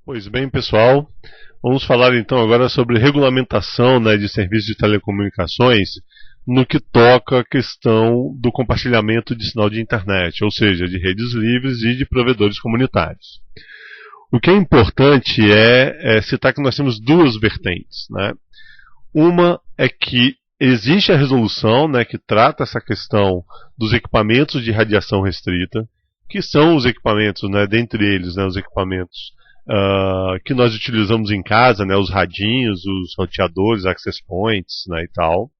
Pois bem, pessoal, vamos falar então agora sobre regulamentação, né, de serviços de telecomunicações no que toca a questão do compartilhamento de sinal de internet, ou seja, de redes livres e de provedores comunitários. O que é importante é citar que nós temos duas vertentes, né? Uma é que existe a resolução, né, que trata essa questão dos equipamentos de radiação restrita, que são os equipamentos, né, dentre eles, né, os equipamentos que nós utilizamos em casa, né, os radinhos, os roteadores, access points, né, e tal.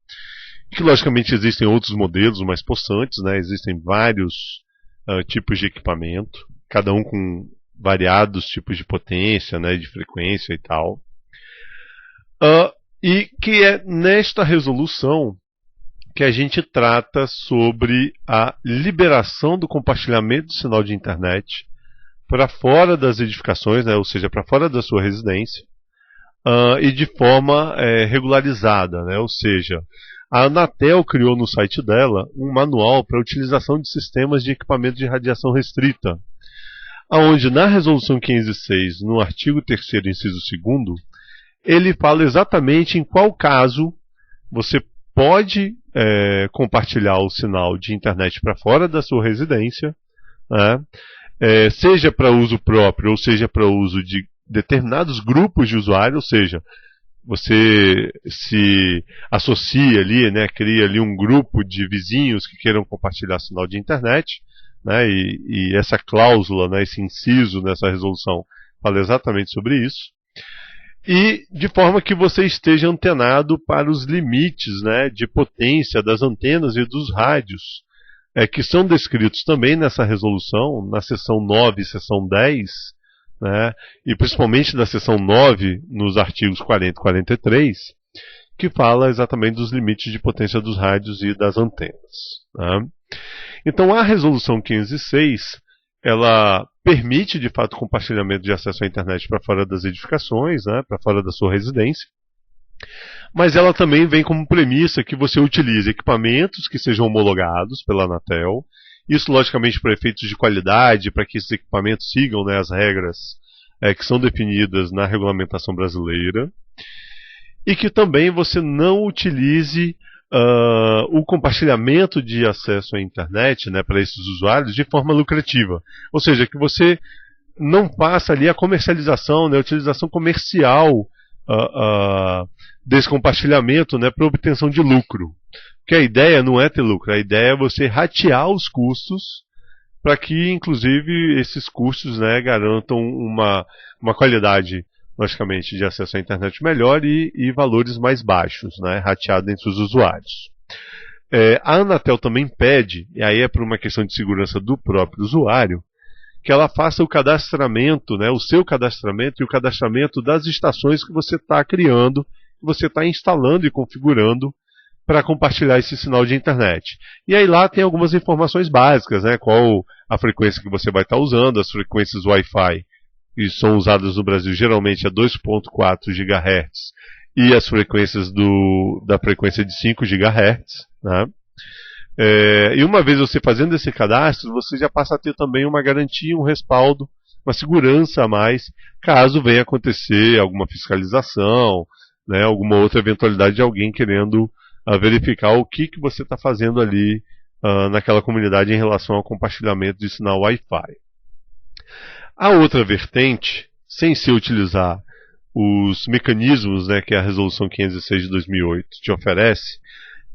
Que logicamente existem outros modelos mais possantes, né, existem vários tipos de equipamento, cada um com variados tipos de potência, né, de frequência e tal. E que é nesta resolução que a gente trata sobre a liberação do compartilhamento de sinal de internet para fora das edificações, né, ou seja, para fora da sua residência, e de forma regularizada, né, ou seja, a Anatel criou no site dela um manual para a utilização de sistemas de equipamento de radiação restrita, onde na resolução 506, no artigo 3º, inciso 2º, ele fala exatamente em qual caso você pode compartilhar o sinal de internet para fora da sua residência, né, seja para uso próprio ou seja para uso de determinados grupos de usuários, ou seja, você se associa ali, né, cria ali um grupo de vizinhos que queiram compartilhar sinal de internet, né, e essa cláusula, né, esse inciso nessa resolução fala exatamente sobre isso, e de forma que você esteja antenado para os limites, né, de potência das antenas e dos rádios, que são descritos também nessa resolução, na seção 9 e seção 10, né, e principalmente na seção 9, nos artigos 40 e 43, que fala exatamente dos limites de potência dos rádios e das antenas. Né. Então a resolução 506, ela permite de fato o compartilhamento de acesso à internet para fora das edificações, né, para fora da sua residência, mas ela também vem como premissa que você utilize equipamentos que sejam homologados pela Anatel, isso logicamente para efeitos de qualidade, para que esses equipamentos sigam, né, as regras que são definidas na regulamentação brasileira, e que também você não utilize o compartilhamento de acesso à internet, né, para esses usuários de forma lucrativa, ou seja, que você não faça ali a comercialização, né, a utilização comercial desse compartilhamento, né, para obtenção de lucro. Porque a ideia não é ter lucro, a ideia é você ratear os custos para que, inclusive, esses custos, né, garantam uma qualidade, logicamente, de acesso à internet melhor e valores mais baixos, né, rateado entre os usuários. A Anatel também pede, e aí é por uma questão de segurança do próprio usuário, que ela faça o cadastramento, né, o seu cadastramento e o cadastramento das estações que você está criando, que você está instalando e configurando para compartilhar esse sinal de internet. E aí lá tem algumas informações básicas, né, qual a frequência que você vai estar usando, as frequências Wi-Fi que são usadas no Brasil geralmente a 2.4 GHz e as frequências da frequência de 5 GHz, né? E uma vez você fazendo esse cadastro, você já passa a ter também uma garantia, um respaldo, uma segurança a mais, caso venha acontecer alguma fiscalização, né, alguma outra eventualidade de alguém querendo verificar o que você está fazendo ali naquela comunidade em relação ao compartilhamento de sinal Wi-Fi. A outra vertente, sem se utilizar os mecanismos, né, que a Resolução 506 de 2008 te oferece,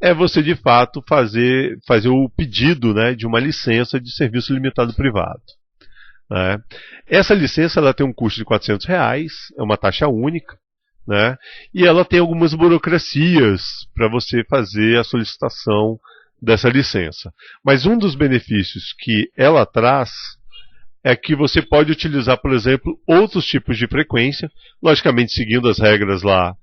é você de fato fazer o pedido, né, de uma licença de serviço limitado privado. Né. Essa licença ela tem um custo de R$400, é uma taxa única, né, e ela tem algumas burocracias para você fazer a solicitação dessa licença. Mas um dos benefícios que ela traz é que você pode utilizar, por exemplo, outros tipos de frequência, logicamente seguindo as regras lá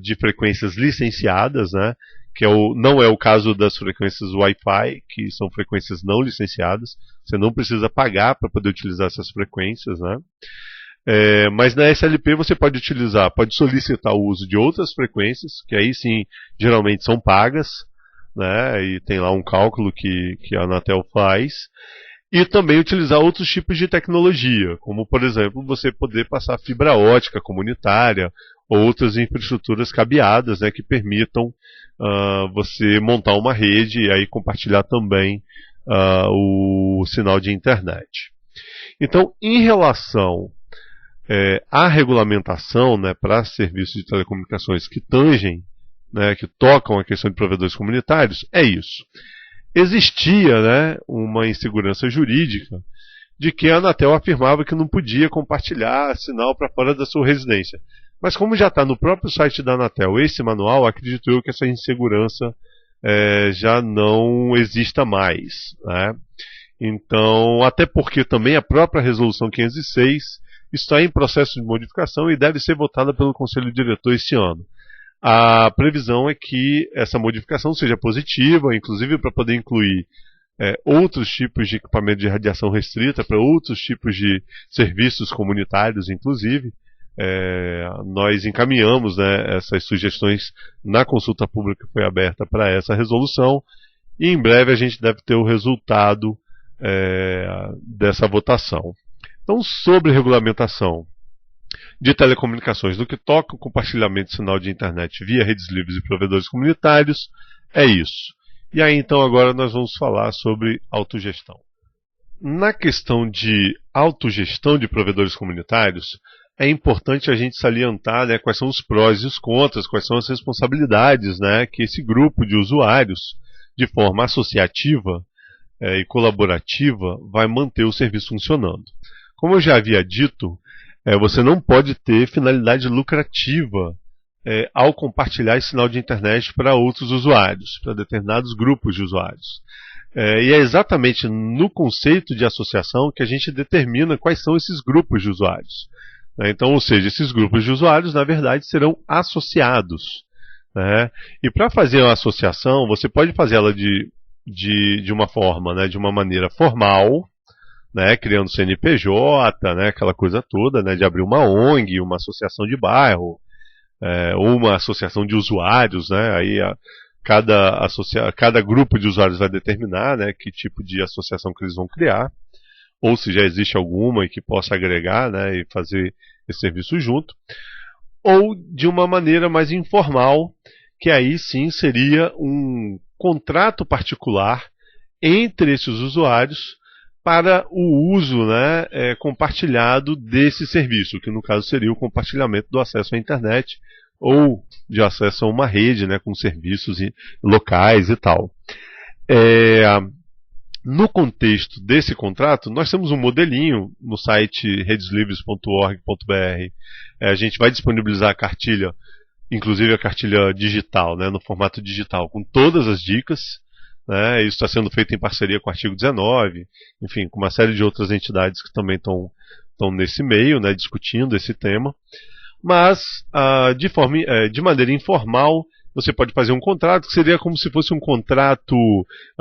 de frequências licenciadas, né, que não é o caso das frequências Wi-Fi, que são frequências não licenciadas, você não precisa pagar para poder utilizar essas frequências, né. Mas na SLP você pode solicitar o uso de outras frequências, que aí sim, geralmente são pagas, né, e tem lá um cálculo que a Anatel faz, E também utilizar outros tipos de tecnologia, como, por exemplo, você poder passar fibra ótica comunitária ou outras infraestruturas cabeadas, né, que permitam você montar uma rede e aí compartilhar também o sinal de internet. Então, em relação à regulamentação, né, para serviços de telecomunicações que tangem, né, que tocam a questão de provedores comunitários, é isso. Existia, né, uma insegurança jurídica de que a Anatel afirmava que não podia compartilhar sinal para fora da sua residência. Mas como já está no próprio site da Anatel esse manual, acredito eu que essa insegurança já não exista mais, né? Então, até porque também a própria resolução 506 está em processo de modificação e deve ser votada pelo Conselho Diretor esse ano. A previsão é que essa modificação seja positiva, inclusive para poder incluir outros tipos de equipamento de radiação restrita, para outros tipos de serviços comunitários, inclusive. Nós encaminhamos, né, essas sugestões na consulta pública que foi aberta para essa resolução, e em breve a gente deve ter o resultado dessa votação. Então, sobre regulamentação de telecomunicações, no que toca o compartilhamento de sinal de internet via redes livres e provedores comunitários, é isso. E aí, então, agora nós vamos falar sobre autogestão. Na questão de autogestão de provedores comunitários, é importante a gente salientar, né, quais são os prós e os contras, quais são as responsabilidades, né, que esse grupo de usuários, de forma associativa e colaborativa, vai manter o serviço funcionando. Como eu já havia dito, você não pode ter finalidade lucrativa ao compartilhar esse sinal de internet para outros usuários, para determinados grupos de usuários. E é exatamente no conceito de associação que a gente determina quais são esses grupos de usuários. Então, ou seja, esses grupos de usuários, na verdade, serão associados. Né? E para fazer uma associação, você pode fazê-la de uma forma, né, de uma maneira formal, né, criando CNPJ, né, aquela coisa toda, né, de abrir uma ONG, uma associação de bairro, ou uma associação de usuários, né, aí cada grupo de usuários vai determinar, né, que tipo de associação que eles vão criar, ou se já existe alguma e que possa agregar, né, e fazer esse serviço junto, ou de uma maneira mais informal, que aí sim seria um contrato particular entre esses usuários para o uso, né, compartilhado desse serviço, que no caso seria o compartilhamento do acesso à internet ou de acesso a uma rede, né, com serviços locais e tal. No contexto desse contrato, nós temos um modelinho no site redeslivres.org.br. A gente vai disponibilizar a cartilha, inclusive a cartilha digital, né, no formato digital, com todas as dicas. Né, isso está sendo feito em parceria com o artigo 19, enfim, com uma série de outras entidades que também estão nesse meio, né, discutindo esse tema. Mas, de maneira informal, você pode fazer um contrato que seria como se fosse um contrato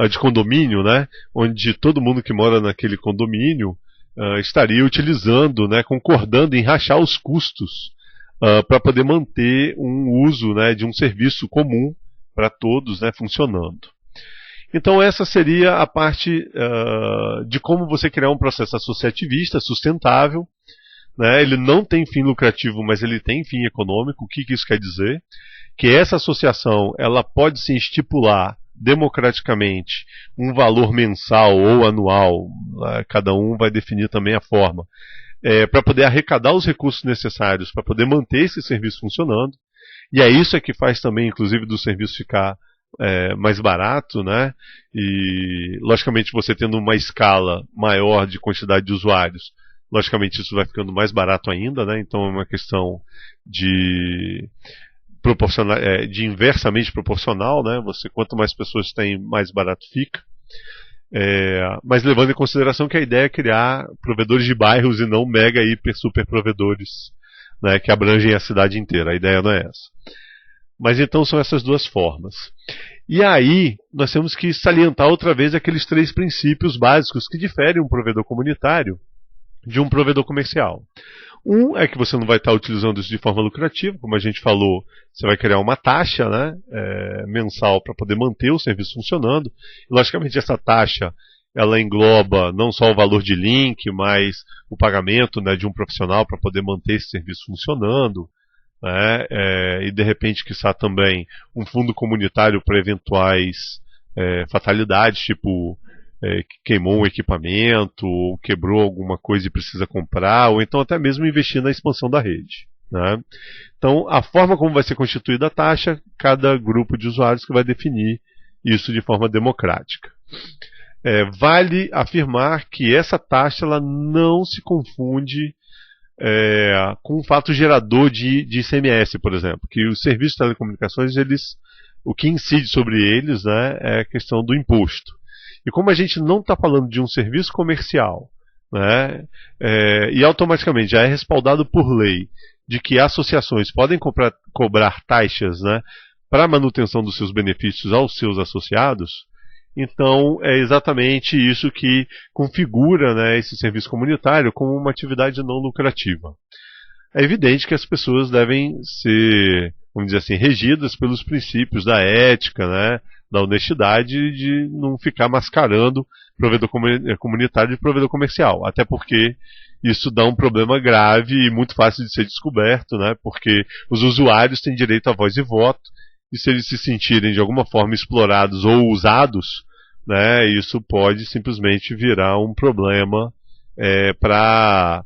de condomínio, né, onde todo mundo que mora naquele condomínio estaria utilizando, né, concordando em rachar os custos para poder manter um uso, né, de um serviço comum para todos, né, funcionando. Então essa seria a parte de como você criar um processo associativista sustentável. Né? Ele não tem fim lucrativo, mas ele tem fim econômico. O que isso quer dizer? Que essa associação ela pode sim estipular democraticamente um valor mensal ou anual, cada um vai definir também a forma, para poder arrecadar os recursos necessários para poder manter esse serviço funcionando. E é isso que faz também, inclusive, do serviço ficar mais barato, né? E logicamente você tendo uma escala maior de quantidade de usuários, logicamente isso vai ficando mais barato ainda, né? Então é uma questão de inversamente proporcional, né? Quanto mais pessoas tem, mais barato fica. Mas levando em consideração que a ideia é criar provedores de bairros e não mega, hiper, super provedores, né, que abrangem a cidade inteira. A ideia não é essa. Mas então são essas duas formas. E aí, nós temos que salientar outra vez aqueles 3 princípios básicos que diferem um provedor comunitário de um provedor comercial. Um é que você não vai estar utilizando isso de forma lucrativa, como a gente falou, você vai criar uma taxa, né, mensal para poder manter o serviço funcionando. E, logicamente, essa taxa ela engloba não só o valor de link, mas o pagamento, né, de um profissional para poder manter esse serviço funcionando, né, e de repente, quiçá também um fundo comunitário para eventuais fatalidades, tipo que queimou um equipamento, ou quebrou alguma coisa e precisa comprar, ou então até mesmo investir na expansão da rede. Né? Então, a forma como vai ser constituída a taxa, cada grupo de usuários que vai definir isso de forma democrática. Vale afirmar que essa taxa ela não se confunde com o fato gerador de ICMS, por exemplo, que os serviços de telecomunicações, o que incide sobre eles, né, é a questão do imposto. E como a gente não está falando de um serviço comercial, né, e automaticamente já é respaldado por lei de que associações podem cobrar taxas, né, para a manutenção dos seus benefícios aos seus associados, então é exatamente isso que configura, né, esse serviço comunitário como uma atividade não lucrativa. É evidente que as pessoas devem ser, vamos dizer assim, regidas pelos princípios da ética, né, da honestidade, de não ficar mascarando provedor comunitário de provedor comercial. Até porque isso dá um problema grave e muito fácil de ser descoberto, né, porque os usuários têm direito a voz e voto, e se eles se sentirem de alguma forma explorados ou usados, né, isso pode simplesmente virar um problema para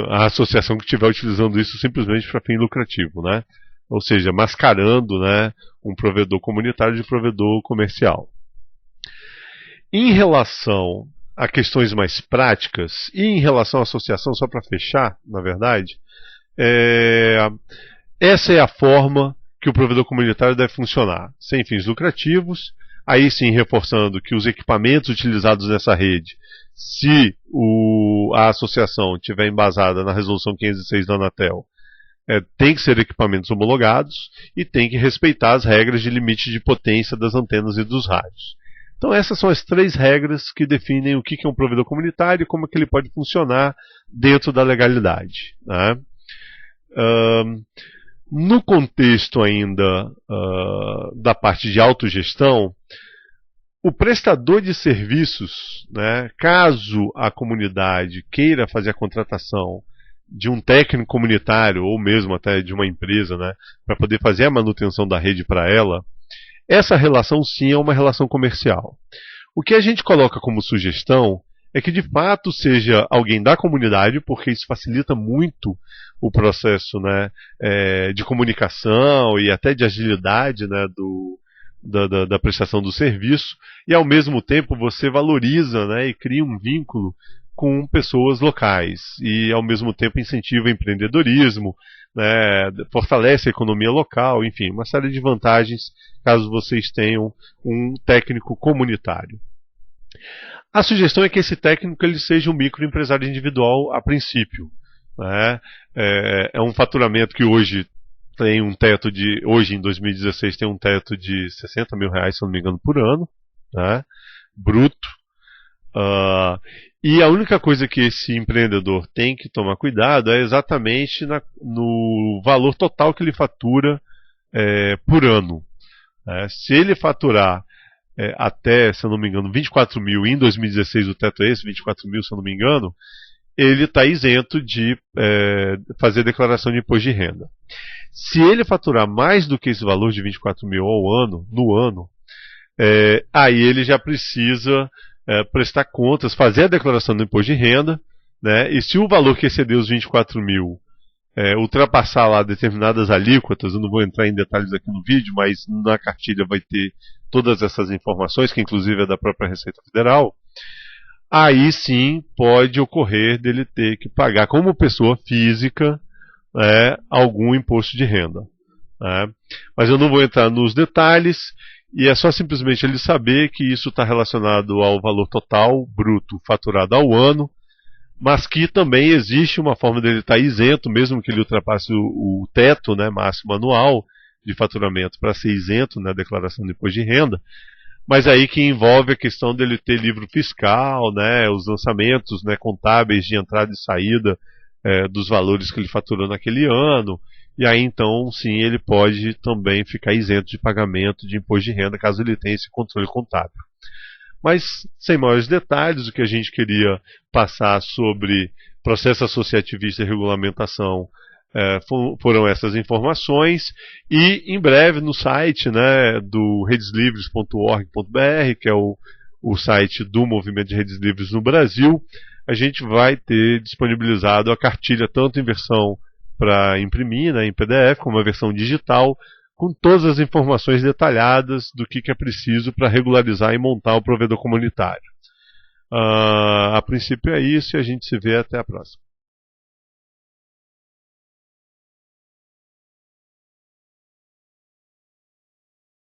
a associação que estiver utilizando isso simplesmente para fim lucrativo, né? Ou seja, mascarando, né, um provedor comunitário de provedor comercial. Em relação a questões mais práticas e em relação à associação, só para fechar, na verdade, essa é a forma que o provedor comunitário deve funcionar, sem fins lucrativos, aí sim reforçando que os equipamentos utilizados nessa rede, se a associação estiver embasada na resolução 506 da Anatel, tem que ser equipamentos homologados e tem que respeitar as regras de limite de potência das antenas e dos rádios. Então essas são as 3 regras que definem o que é um provedor comunitário e como é que ele pode funcionar dentro da legalidade. Né? No contexto ainda da parte de autogestão, o prestador de serviços, né, caso a comunidade queira fazer a contratação de um técnico comunitário ou mesmo até de uma empresa, né, para poder fazer a manutenção da rede para ela, essa relação sim é uma relação comercial. O que a gente coloca como sugestão é que de fato seja alguém da comunidade, porque isso facilita muito o processo, né, de comunicação e até de agilidade, né, da prestação do serviço, e ao mesmo tempo você valoriza, né, e cria um vínculo com pessoas locais e ao mesmo tempo incentiva o empreendedorismo, né, fortalece a economia local, enfim, uma série de vantagens caso vocês tenham um técnico comunitário. A sugestão é que esse técnico ele seja um microempresário individual a princípio. Né? É um faturamento que hoje tem um teto hoje em 2016 tem um teto de 60 mil reais, se não me engano, por ano, né? Bruto. E a única coisa que esse empreendedor tem que tomar cuidado é exatamente no valor total que ele fatura por ano. Se ele faturar até, se eu não me engano, 24 mil, em 2016 o teto é esse, 24 mil, se eu não me engano, ele está isento de fazer declaração de imposto de renda. Se ele faturar mais do que esse valor de 24 mil no ano, aí ele já precisa prestar contas, fazer a declaração do imposto de renda, né, e se o valor que exceder os 24 mil ultrapassar lá determinadas alíquotas, eu não vou entrar em detalhes aqui no vídeo, mas na cartilha vai ter todas essas informações, que inclusive é da própria Receita Federal, aí sim pode ocorrer dele ter que pagar como pessoa física algum imposto de renda. Né? Mas eu não vou entrar nos detalhes, e é só simplesmente ele saber que isso está relacionado ao valor total bruto faturado ao ano, mas que também existe uma forma dele estar isento, mesmo que ele ultrapasse o teto, né, máximo anual de faturamento para ser isento na declaração de imposto de renda, mas aí que envolve a questão dele ter livro fiscal, né, os lançamentos, né, contábeis de entrada e saída dos valores que ele faturou naquele ano, e aí então sim ele pode também ficar isento de pagamento de imposto de renda caso ele tenha esse controle contábil. Mas, sem maiores detalhes, o que a gente queria passar sobre processo associativista e regulamentação foram essas informações. E em breve no site, né, do redeslivres.org.br, que é o site do Movimento de Redes Livres no Brasil, a gente vai ter disponibilizado a cartilha tanto em versão para imprimir, né, em PDF, como a versão digital, com todas as informações detalhadas do que é preciso para regularizar e montar o provedor comunitário. A princípio é isso e a gente se vê até a próxima.